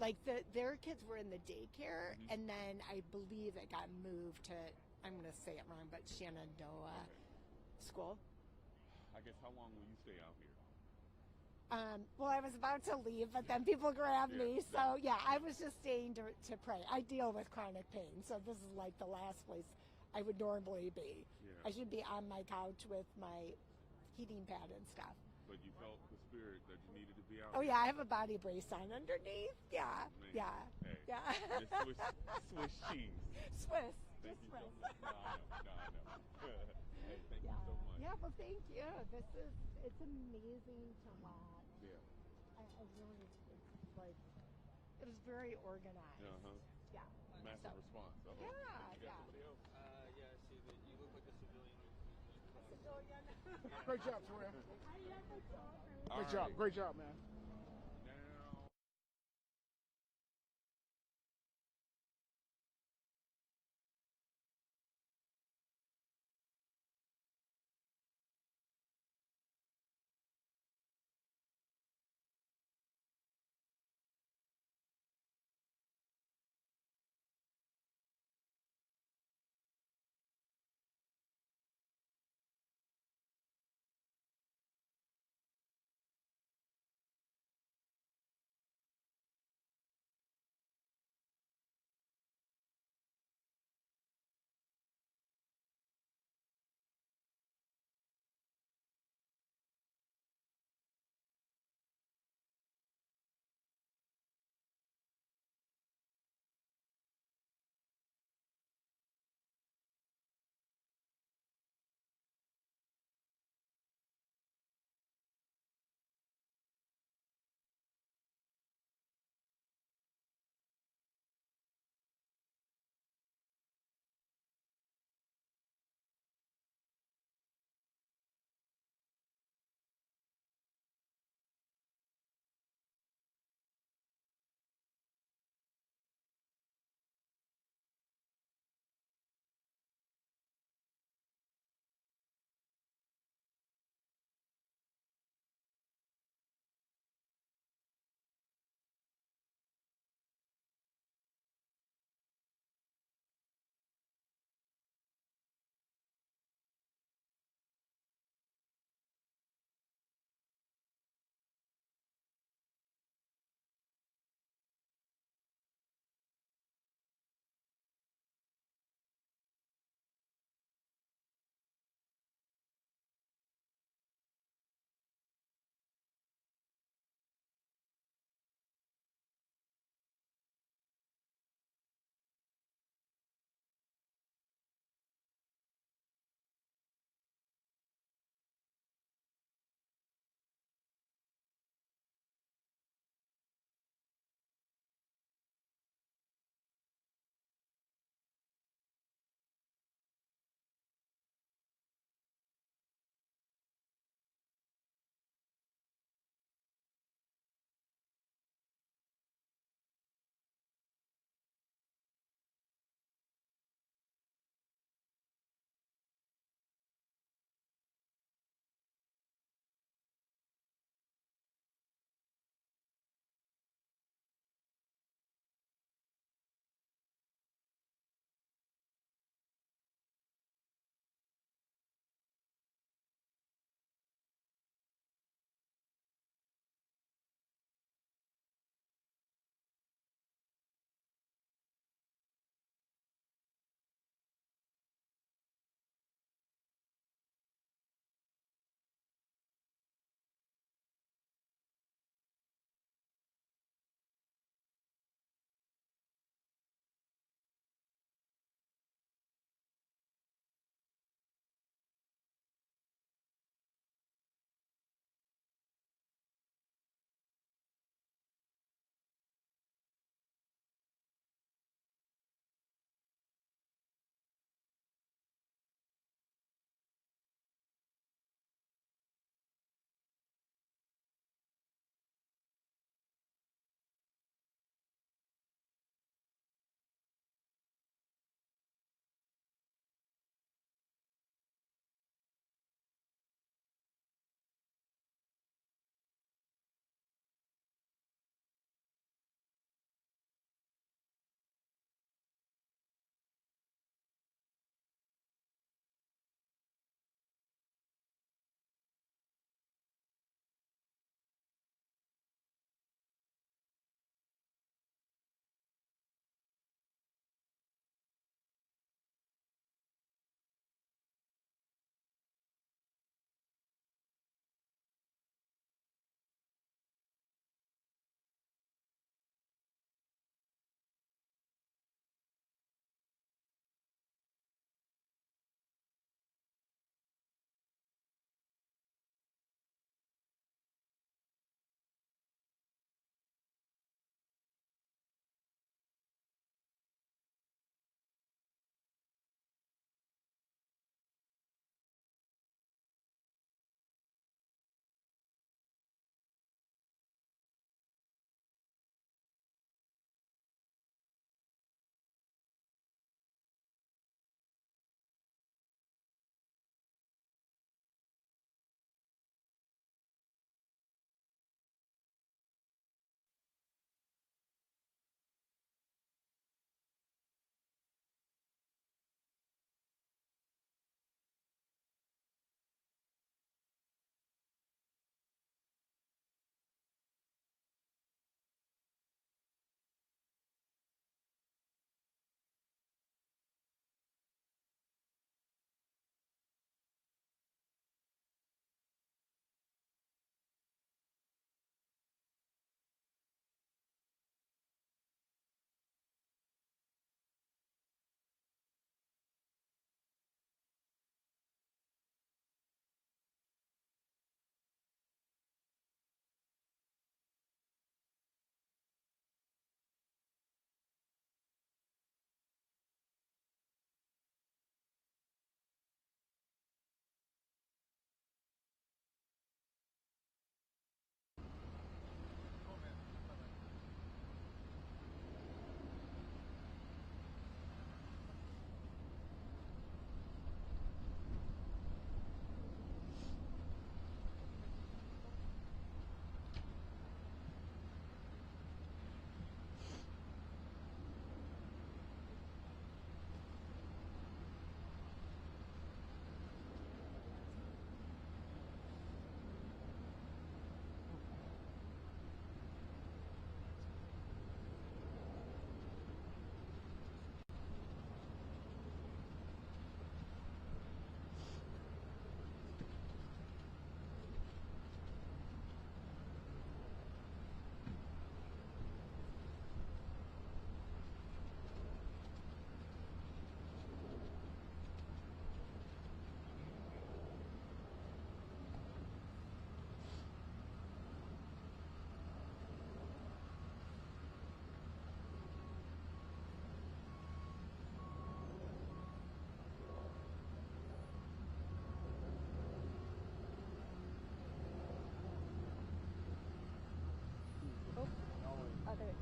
[SPEAKER 6] Like their kids were in the daycare, and then I believe it got moved to, I'm going to say it wrong, but Shenandoah School.
[SPEAKER 14] I guess how long will you stay out here?
[SPEAKER 6] Well, I was about to leave, but then people grabbed me. So, yeah, I was just staying to pray. I deal with chronic pain, so this is like the last place I would normally be.
[SPEAKER 14] Yeah.
[SPEAKER 6] I should be on my couch with my heating pad and stuff.
[SPEAKER 14] But you felt the spirit that you needed to be out
[SPEAKER 6] Oh,
[SPEAKER 14] here?
[SPEAKER 6] yeah, I have a body brace on underneath. Yeah,
[SPEAKER 14] Man.
[SPEAKER 6] yeah,
[SPEAKER 14] Hey,
[SPEAKER 6] yeah.
[SPEAKER 14] Swiss cheese.
[SPEAKER 6] Swiss.
[SPEAKER 14] Thank
[SPEAKER 6] Just
[SPEAKER 14] you
[SPEAKER 6] Swiss.
[SPEAKER 14] so much. No, I know. Hey, thank you so much.
[SPEAKER 6] Yeah, well, thank you. It's amazing to watch.
[SPEAKER 14] Yeah.
[SPEAKER 6] I really, it's like, it was very organized. Yeah.
[SPEAKER 14] Massive response. Uh-oh.
[SPEAKER 6] Yeah,
[SPEAKER 14] You got
[SPEAKER 6] yeah.
[SPEAKER 14] somebody else?
[SPEAKER 3] Yeah, I see that you look like a civilian.
[SPEAKER 15] Great job, Terrell.
[SPEAKER 14] All
[SPEAKER 15] Great job.
[SPEAKER 14] right.
[SPEAKER 15] Great job, man.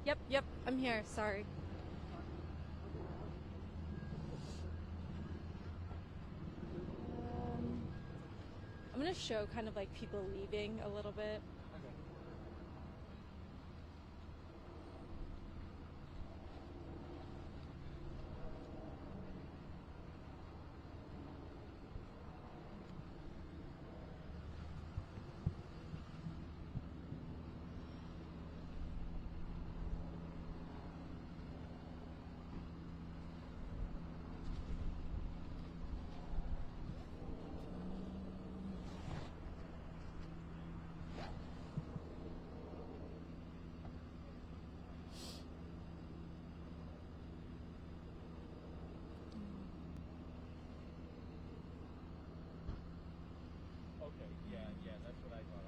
[SPEAKER 1] Yep, I'm here. Sorry. I'm going to show kind of like people leaving a little bit.
[SPEAKER 10] Okay, yeah, that's what I thought.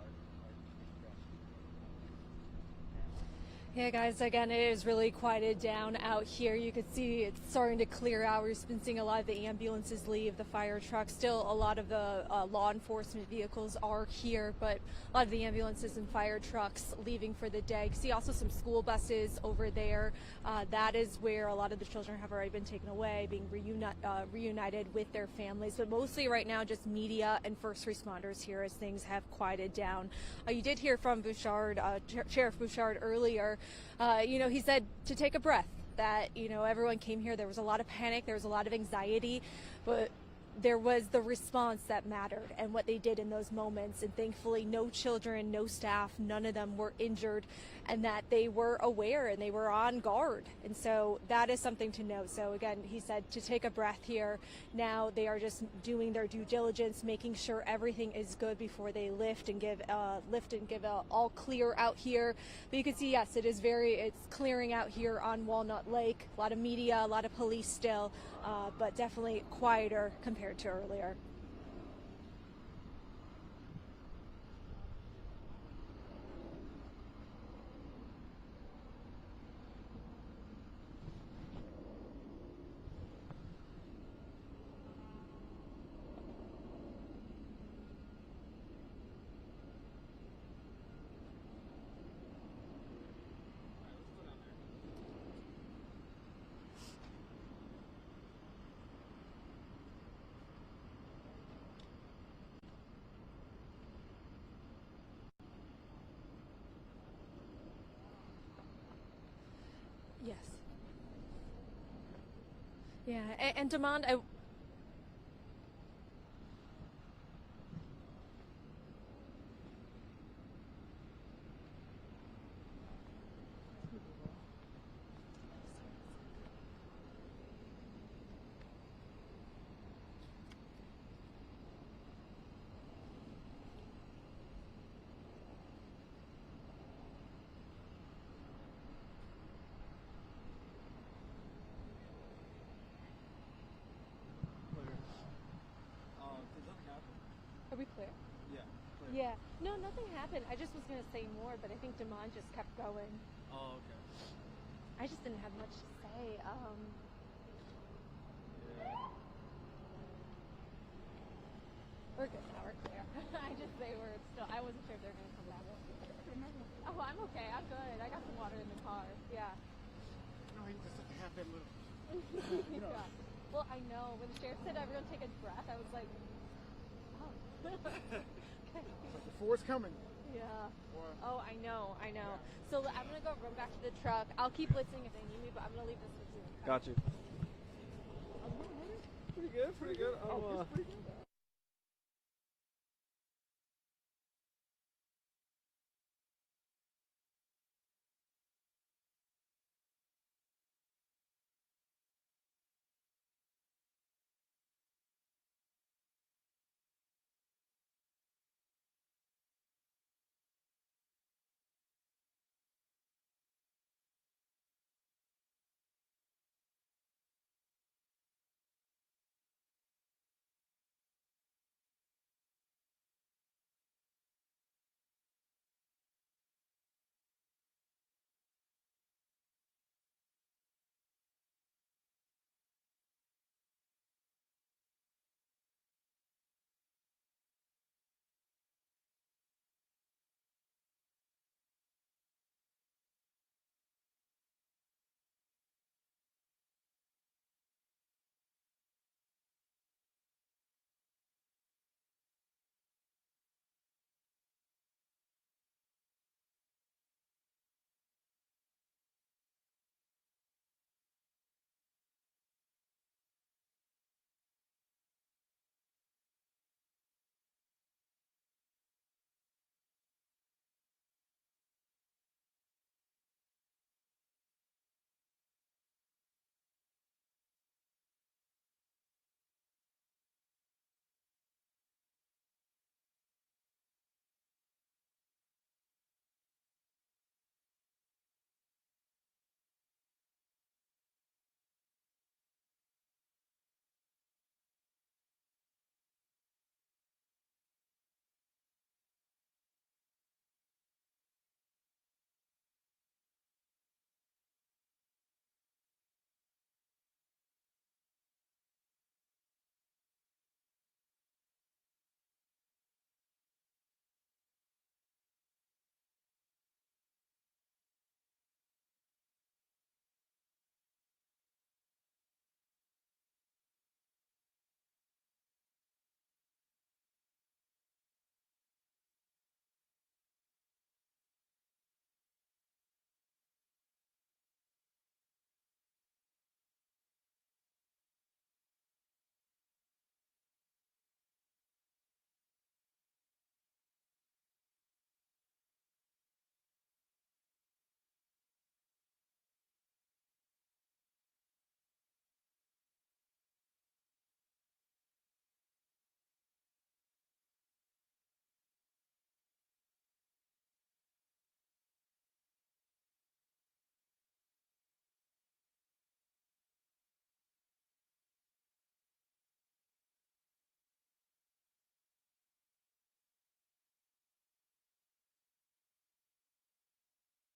[SPEAKER 1] Yeah, guys, again, it is really quieted down out here. You can see it's starting to clear out. We've been seeing a lot of the ambulances leave, the fire trucks. Still, a lot of the law enforcement vehicles are here, but a lot of the ambulances and fire trucks leaving for the day. You see also some school buses over there. That is where a lot of the children have already been taken away, being reunited with their families. But mostly right now, just media and first responders here as things have quieted down. You did hear from Bouchard, Sheriff Bouchard earlier. He said to take a breath, that, everyone came here. There was a lot of panic. There was a lot of anxiety, but there was the response that mattered and what they did in those moments. And thankfully, no children, no staff, none of them were injured, and that they were aware and they were on guard. And so that is something to note. So again, he said to take a breath here. Now they are just doing their due diligence, making sure everything is good before they lift and give all clear out here. But you can see, yes, it's clearing out here on Walnut Lake. A lot of media, a lot of police still, but definitely quieter compared to earlier. Yes. Yeah, and Demond, Are we clear?
[SPEAKER 10] Yeah.
[SPEAKER 1] Yeah. No, nothing happened. I just was going to say more, but I think Demond just kept going.
[SPEAKER 10] Oh, okay.
[SPEAKER 1] I just didn't have much to say.
[SPEAKER 10] Yeah.
[SPEAKER 1] We're good now. We're clear. I wasn't sure if they're going to come back. Oh, I'm okay. I'm good. I got some water in the car. Yeah.
[SPEAKER 10] No, he just happened.
[SPEAKER 1] Yeah. Well, I know. When the sheriff said everyone take a breath, I was like, oh. Okay.
[SPEAKER 10] The force coming.
[SPEAKER 1] Yeah. Oh, I know. So I'm going to go run back to the truck. I'll keep listening if they need me, but I'm going to leave this with you.
[SPEAKER 10] Got you. Pretty good.
[SPEAKER 1] Oh,
[SPEAKER 10] it's pretty good.